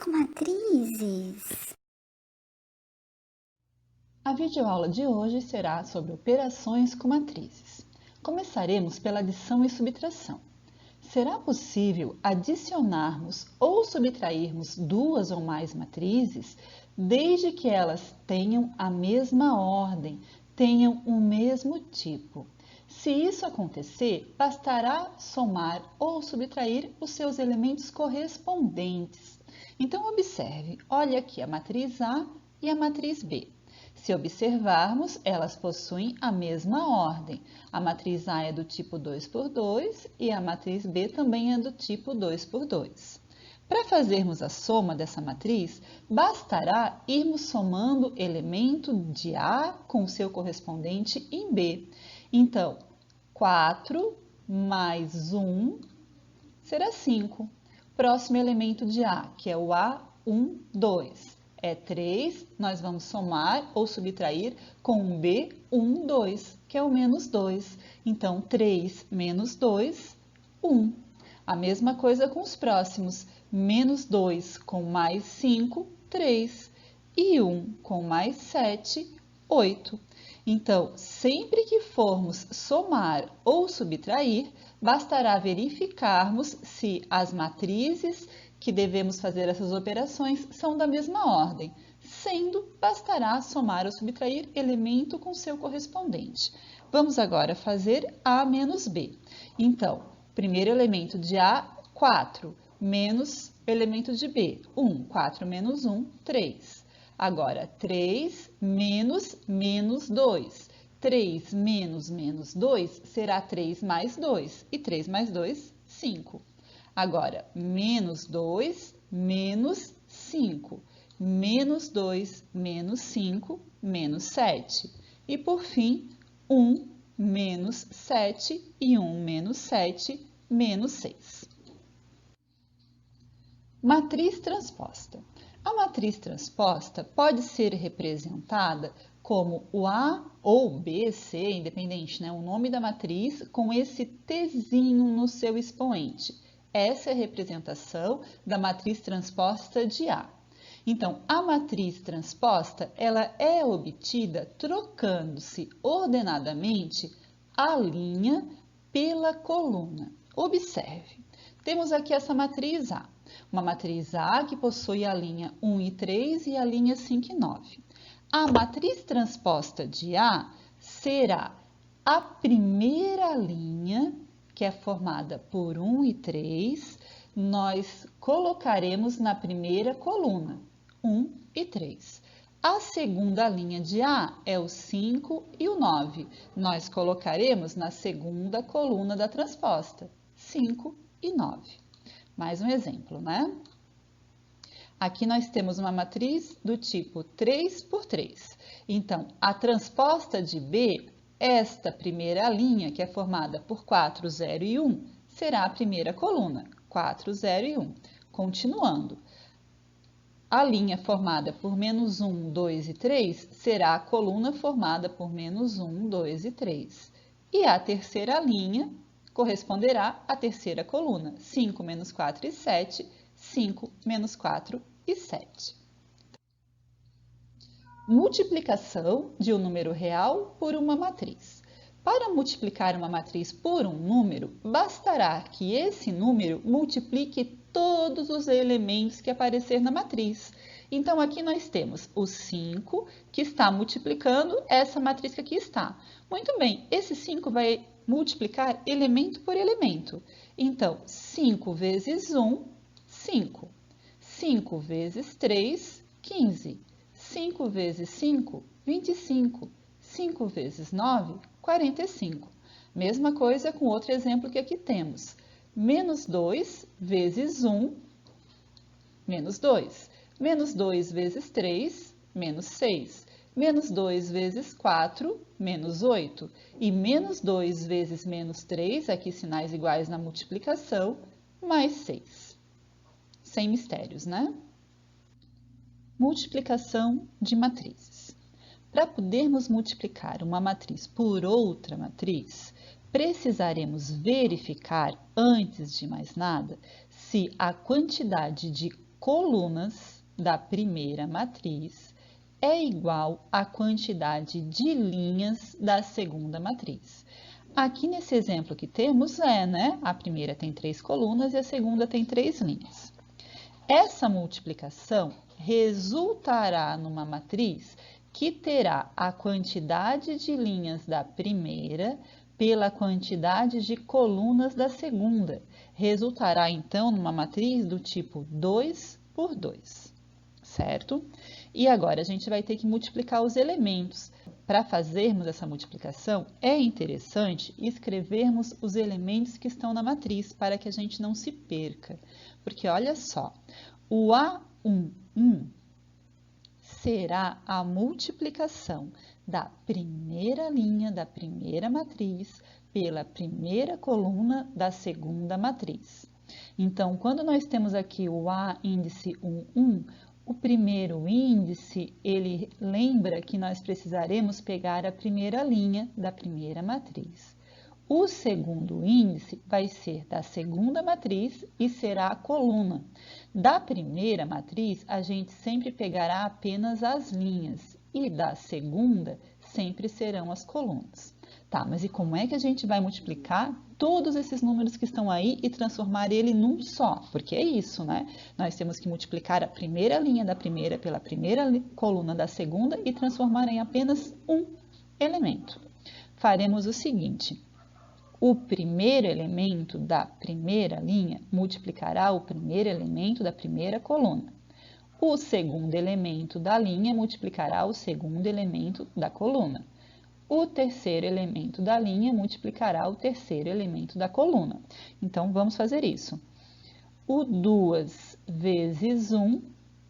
com matrizes! A videoaula de hoje será sobre operações com matrizes. Começaremos pela adição e subtração. Será possível adicionarmos ou subtrairmos duas ou mais matrizes, desde que elas tenham a mesma ordem, tenham o mesmo tipo. Se isso acontecer, bastará somar ou subtrair os seus elementos correspondentes. Então, observe, olha aqui a matriz A e a matriz B. Se observarmos, elas possuem a mesma ordem. A matriz A é do tipo 2 por 2 e a matriz B também é do tipo 2 por 2. Para fazermos a soma dessa matriz, bastará irmos somando elemento de A com seu correspondente em B. Então, 4 mais 1 será 5. Próximo elemento de A, que é o A1, 2. É 3, nós vamos somar ou subtrair com o B1, 2, que é o menos 2. Então, 3 menos 2, 1. A mesma coisa com os próximos. Menos 2 com mais 5, 3. E 1 com mais 7, 8. Então, sempre que formos somar ou subtrair, bastará verificarmos se as matrizes que devemos fazer essas operações são da mesma ordem. Sendo, bastará somar ou subtrair elemento com seu correspondente. Vamos agora fazer A menos B. Então, primeiro elemento de A, 4, menos elemento de B, 1. 4 menos 1, 3. Agora, 3 menos 2. 3 menos 2 será 3 mais 2. E 3 mais 2, 5. Agora, menos 2 menos 5. Menos 2 menos 5, menos 7. E, por fim, 1 menos 7 e 1 menos 7, menos 6. Matriz transposta. A matriz transposta pode ser representada como o A ou B, C, independente, né? O nome da matriz com esse Tzinho no seu expoente. Essa é a representação da matriz transposta de A. Então, a matriz transposta, ela é obtida trocando-se ordenadamente a linha pela coluna. Observe, temos aqui essa matriz A. Uma matriz A que possui a linha 1 e 3 e a linha 5 e 9. A matriz transposta de A será a primeira linha, que é formada por 1 e 3, nós colocaremos na primeira coluna, 1 e 3. A segunda linha de A é o 5 e o 9. Nós colocaremos na segunda coluna da transposta, 5 e 9. Mais um exemplo, né? Aqui nós temos uma matriz do tipo 3 por 3. Então, a transposta de B, esta primeira linha, que é formada por 4, 0 e 1, será a primeira coluna, 4, 0 e 1. Continuando, a linha formada por menos 1, 2 e 3 será a coluna formada por menos 1, 2 e 3. E a terceira linha corresponderá à terceira coluna, 5 menos 4 e 7, 5 menos 4 e 7. Multiplicação de um número real por uma matriz. Para multiplicar uma matriz por um número, bastará que esse número multiplique todos os elementos que aparecer na matriz. Então, aqui nós temos o 5, que está multiplicando essa matriz que aqui está. Muito bem, esse 5 vai multiplicar elemento por elemento. Então, 5 vezes 1, 5. 5 vezes 3, 15. 5 vezes 5, 25. 5 vezes 9, 45. Mesma coisa com outro exemplo que aqui temos. Menos 2 vezes 1, menos 2. Menos 2 vezes 3, menos 6. Menos 2 vezes 4, menos 8. E menos 2 vezes menos 3, aqui sinais iguais na multiplicação, mais 6. Sem mistérios, né? Multiplicação de matrizes. Para podermos multiplicar uma matriz por outra matriz, precisaremos verificar, antes de mais nada, se a quantidade de colunas da primeira matriz é igual à quantidade de linhas da segunda matriz. Aqui nesse exemplo que temos né? A primeira tem 3 colunas e a segunda tem 3 linhas. Essa multiplicação resultará numa matriz que terá a quantidade de linhas da primeira pela quantidade de colunas da segunda. Resultará, então, numa matriz do tipo 2 por 2, certo? E agora, a gente vai ter que multiplicar os elementos. Para fazermos essa multiplicação, é interessante escrevermos os elementos que estão na matriz, para que a gente não se perca. Porque, olha só, o A11 será a multiplicação da primeira linha da primeira matriz pela primeira coluna da segunda matriz. Então, quando nós temos aqui o A índice 11, o primeiro índice, ele lembra que nós precisaremos pegar a primeira linha da primeira matriz. O segundo índice vai ser da segunda matriz e será a coluna. Da primeira matriz, a gente sempre pegará apenas as linhas e da segunda sempre serão as colunas. Tá, mas e como é que a gente vai multiplicar todos esses números que estão aí e transformar ele num só? Porque é isso, né? Nós temos que multiplicar a primeira linha da primeira pela primeira coluna da segunda e transformar em apenas um elemento. Faremos o seguinte: o primeiro elemento da primeira linha multiplicará o primeiro elemento da primeira coluna. O segundo elemento da linha multiplicará o segundo elemento da coluna. O terceiro elemento da linha multiplicará o terceiro elemento da coluna. Então, vamos fazer isso. O 2 vezes 1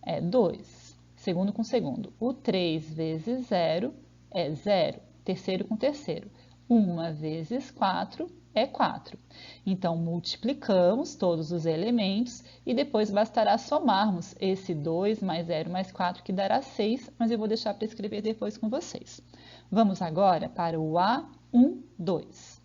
é 2, segundo com segundo. O 3 vezes 0 é 0, terceiro com terceiro. 1 vezes 4 é 4. Então, multiplicamos todos os elementos e depois bastará somarmos esse 2 mais 0 mais 4, que dará 6, mas eu vou deixar para escrever depois com vocês. Vamos agora para o A12.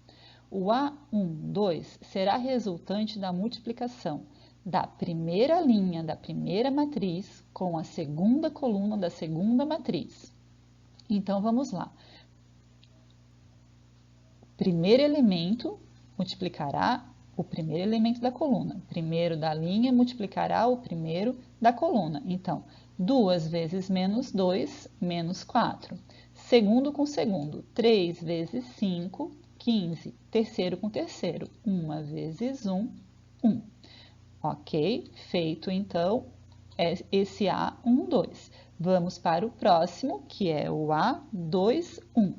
O A12 será resultante da multiplicação da primeira linha da primeira matriz com a segunda coluna da segunda matriz. Então, vamos lá. Primeiro elemento multiplicará o primeiro elemento da coluna. Primeiro da linha multiplicará o primeiro da coluna. Então, 2 vezes menos 2, menos 4. Segundo com segundo, 3 vezes 5, 15. Terceiro com terceiro, 1 vezes 1, 1. Ok? Feito, então, esse A12. Vamos para o próximo, que é o A21.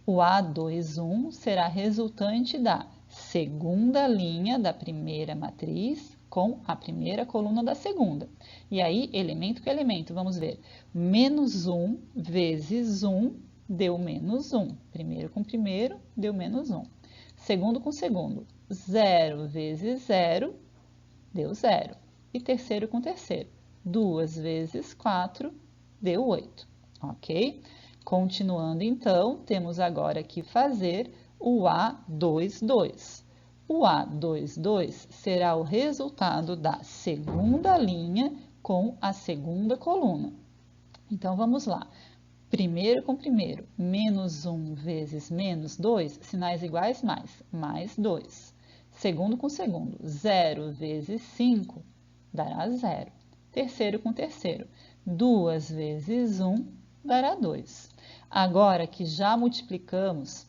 O A21 será resultante da segunda linha da primeira matriz com a primeira coluna da segunda. E aí, elemento com elemento, vamos ver. Menos 1 vezes 1 deu menos 1. Primeiro com primeiro, deu menos 1. Segundo com segundo, 0 vezes 0 deu 0. E terceiro com terceiro, 2 vezes 4 deu 8. Ok? Continuando, então, temos agora que fazer o A22. O A22 será o resultado da segunda linha com a segunda coluna. Então, vamos lá. Primeiro com primeiro, menos 1 vezes menos 2, sinais iguais, mais 2. Segundo com segundo, 0 vezes 5 dará 0. Terceiro com terceiro, 2 vezes 1 dará 2. Agora que já multiplicamos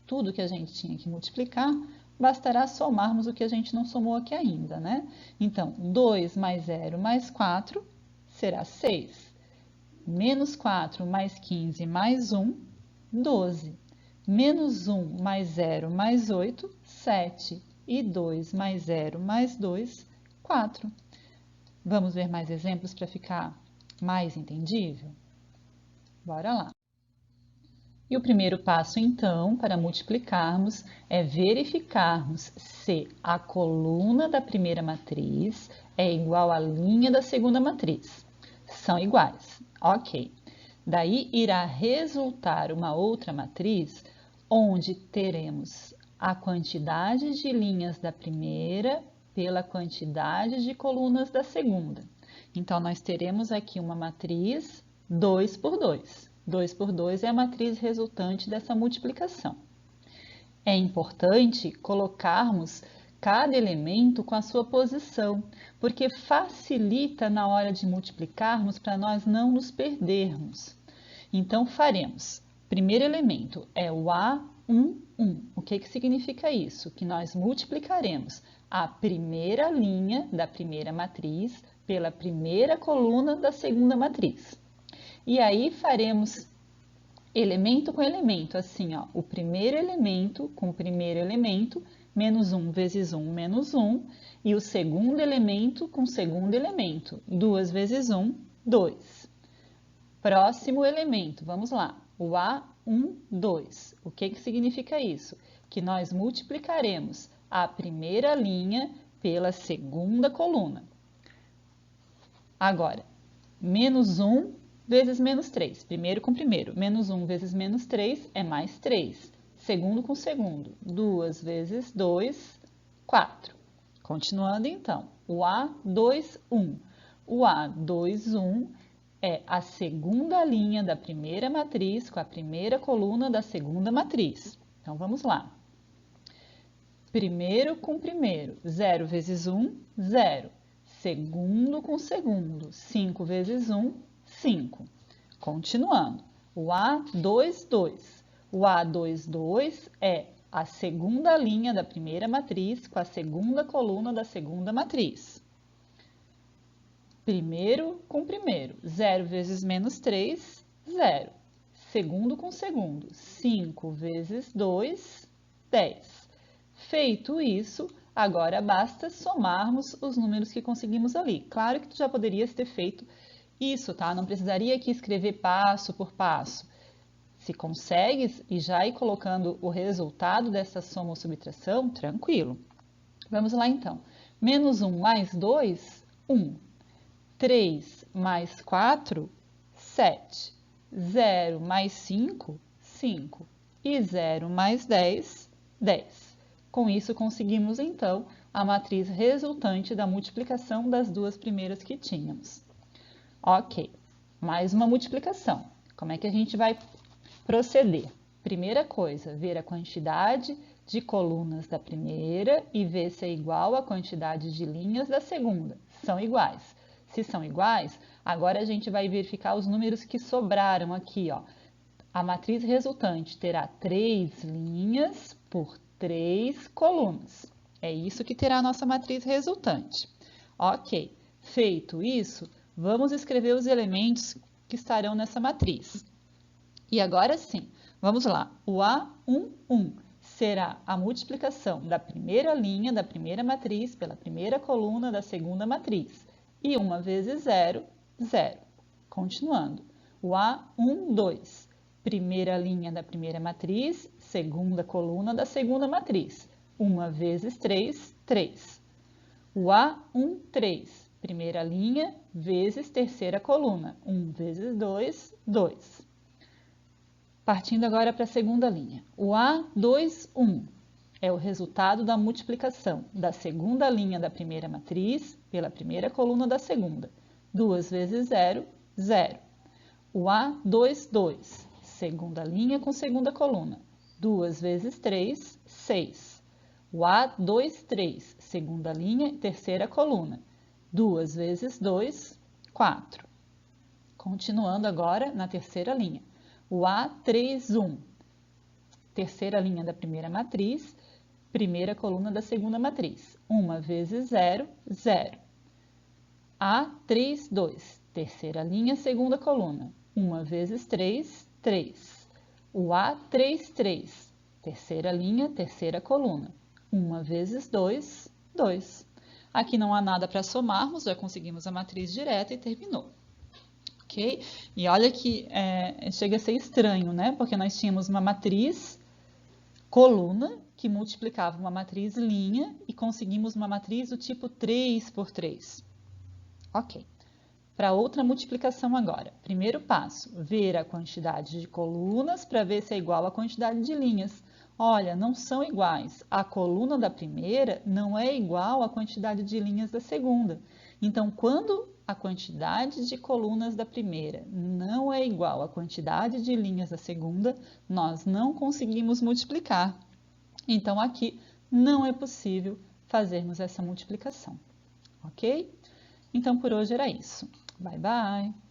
tudo que a gente tinha que multiplicar, bastará somarmos o que a gente não somou aqui ainda, né? Então, 2 mais 0 mais 4 será 6. Menos 4 mais 15 mais 1, 12. Menos 1 mais 0 mais 8, 7. E 2 mais 0 mais 2, 4. Vamos ver mais exemplos para ficar mais entendível? Bora lá. E o primeiro passo, então, para multiplicarmos, é verificarmos se a coluna da primeira matriz é igual à linha da segunda matriz. São iguais, ok. Daí irá resultar uma outra matriz, onde teremos a quantidade de linhas da primeira pela quantidade de colunas da segunda. Então, nós teremos aqui uma matriz 2 por 2. 2 por 2 é a matriz resultante dessa multiplicação. É importante colocarmos cada elemento com a sua posição, porque facilita na hora de multiplicarmos para nós não nos perdermos. Então, faremos. Primeiro elemento é o A11. O que significa isso? Que nós multiplicaremos a primeira linha da primeira matriz pela primeira coluna da segunda matriz. E aí faremos elemento com elemento, assim, ó, o primeiro elemento com o primeiro elemento, menos 1 vezes 1, menos 1, e o segundo elemento com o segundo elemento, 2 vezes 1, 2. Próximo elemento, vamos lá, o A12. O que significa isso? Que nós multiplicaremos a primeira linha pela segunda coluna. Agora, menos 1 vezes menos 3. Primeiro com primeiro. Menos 1 vezes menos 3 é mais 3. Segundo com segundo. 2 vezes 2, 4. Continuando, então. O A21. O A21 é a segunda linha da primeira matriz com a primeira coluna da segunda matriz. Então, vamos lá. Primeiro com primeiro. 0 vezes 1, 0. Segundo com segundo. 5 vezes 1, 5. Continuando, o A22. O A22 é a segunda linha da primeira matriz com a segunda coluna da segunda matriz. Primeiro com primeiro, 0 vezes menos 3, 0. Segundo com segundo, 5 vezes 2, 10. Feito isso, agora basta somarmos os números que conseguimos ali. Claro que tu já poderias ter feito isso, tá? Não precisaria aqui escrever passo por passo. Se consegues e já ir colocando o resultado dessa soma ou subtração, tranquilo. Vamos lá então. Menos 1 mais 2, 1. 3 mais 4, 7. 0 mais 5, 5. E 0 mais 10, 10. Com isso, conseguimos então a matriz resultante da multiplicação das duas primeiras que tínhamos. Ok, mais uma multiplicação. Como é que a gente vai proceder? Primeira coisa, ver a quantidade de colunas da primeira e ver se é igual à quantidade de linhas da segunda. São iguais. Se são iguais, agora a gente vai verificar os números que sobraram aqui, ó. A matriz resultante terá 3 linhas por 3 colunas. É isso que terá a nossa matriz resultante. Ok, feito isso, vamos escrever os elementos que estarão nessa matriz. E agora sim, vamos lá. O A11 será a multiplicação da primeira linha da primeira matriz pela primeira coluna da segunda matriz. E 1 vezes 0, 0. Continuando. O A12, primeira linha da primeira matriz, segunda coluna da segunda matriz. 1 vezes 3, 3. O A13, primeira linha vezes terceira coluna. 1 vezes 2, 2. Partindo agora para a segunda linha. O A21 é o resultado da multiplicação da segunda linha da primeira matriz pela primeira coluna da segunda. 2 vezes 0, 0. O A22, segunda linha com segunda coluna. 2 vezes 3, 6. O A23, segunda linha, terceira coluna. 2 vezes 2, 4. Continuando agora na terceira linha. O A31, terceira linha da primeira matriz, primeira coluna da segunda matriz. 1 vezes 0, 0. A32, terceira linha, segunda coluna. 1 vezes 3, 3. O A33, terceira linha, terceira coluna. 1 vezes 2, 2. Aqui não há nada para somarmos, já conseguimos a matriz direta e terminou. Ok? E olha que chega a ser estranho, né? Porque nós tínhamos uma matriz coluna que multiplicava uma matriz linha e conseguimos uma matriz do tipo 3 por 3. Ok. Para outra multiplicação agora. Primeiro passo, ver a quantidade de colunas para ver se é igual à quantidade de linhas. Olha, não são iguais. A coluna da primeira não é igual à quantidade de linhas da segunda. Então, quando a quantidade de colunas da primeira não é igual à quantidade de linhas da segunda, nós não conseguimos multiplicar. Então, aqui não é possível fazermos essa multiplicação, ok? Então, por hoje era isso. Bye, bye!